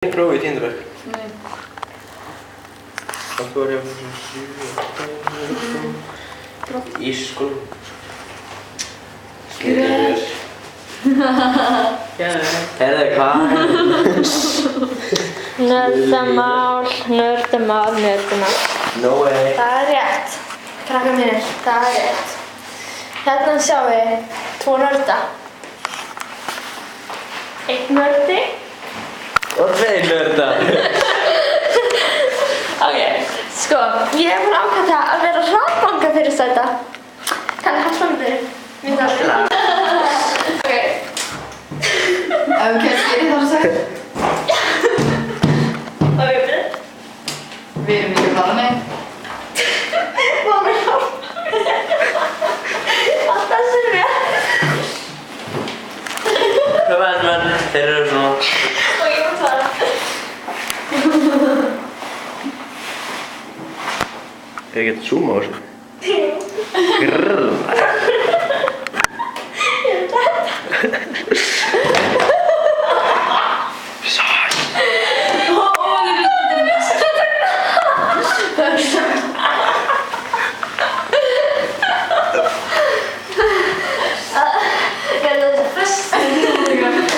Ég prófið í tíundabæk. Nei. Og svo er ég í skólanum. Skriður. Herðu, hvað? Nördamál, nördamál, nördamál. No way. Það er rétt, krakkar mínir, það er rétt. Hérna sjáum við tvo nörda. Einn nördi. Og tveir nördar. Ok, sko, ég hef búin að ákvæða að vera hraðbanka fyrir þetta. Kalli Hallmundur, minn nördi. Ok. Ef við kemst í það sagt. Og við byrjum. Við erum ekki bara nei. Hvað með hjálp? Alltaf sem við. Hvað veist menn? Þeir eru svona. Og ég var það. Ég get zooma á þessu. Grrrr. Ég er þetta. Sæl. Ég er þetta fyrst.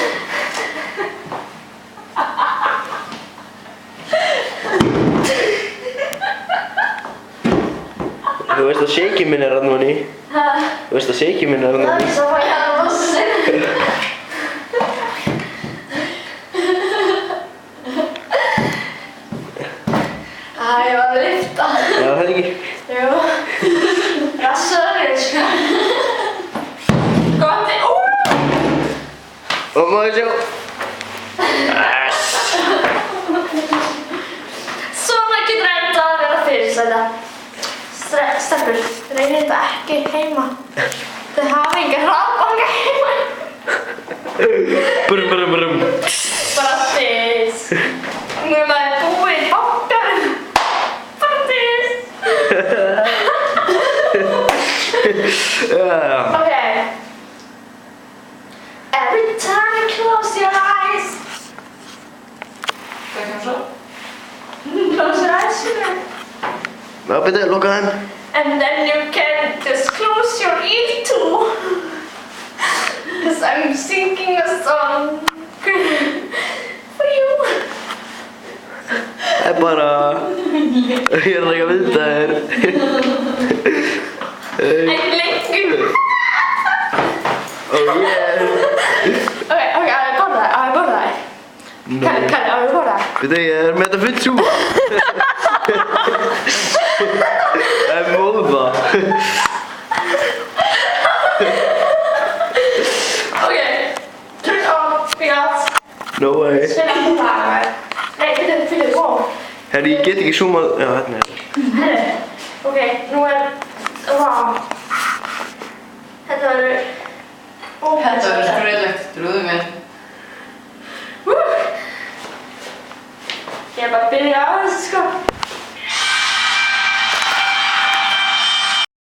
Þú veist að shakeið minn er þarna ofan í. Þú veist að shakeið minn er þarna ofan í. Svo var ég að bossin. Ég var að lyfta. Já, það er ekki. Jú. Rassörið, sko. Góði, Og maður sjá. Svona getur enda að vera fyrirsæta. Stelpur, reynið þetta ekki heima. Þau hafa enga hraðbanka heima. Brum, brum, brum. Bara fyrst. Nú er maður búið í bankanum. Bara fyrst. Okay. Every time you close your eyes. Hvað kemur svo? Close your eyes, sugar. Já, betur, loka þeim. And then you can just close your ears too. Because I'm singing a song for you. Það er bara. Ég er ekki að vita þér. I'm lengur. Oh yeah. Okay, á ég borða þær. Kalli, á ég borða þær. Veit ég er með þetta full sjúa. Það er móða. Okay, turn off, because No way. spila på það. Nei, þetta fyrir wow. Herri, ég get ekki zoomað. Já, hérna er þetta. Herri, ok, nú er, wow. Þetta verður Þetta verður skröðlegt, trúðu mér. Ég er bara að byrja á þessu, sko.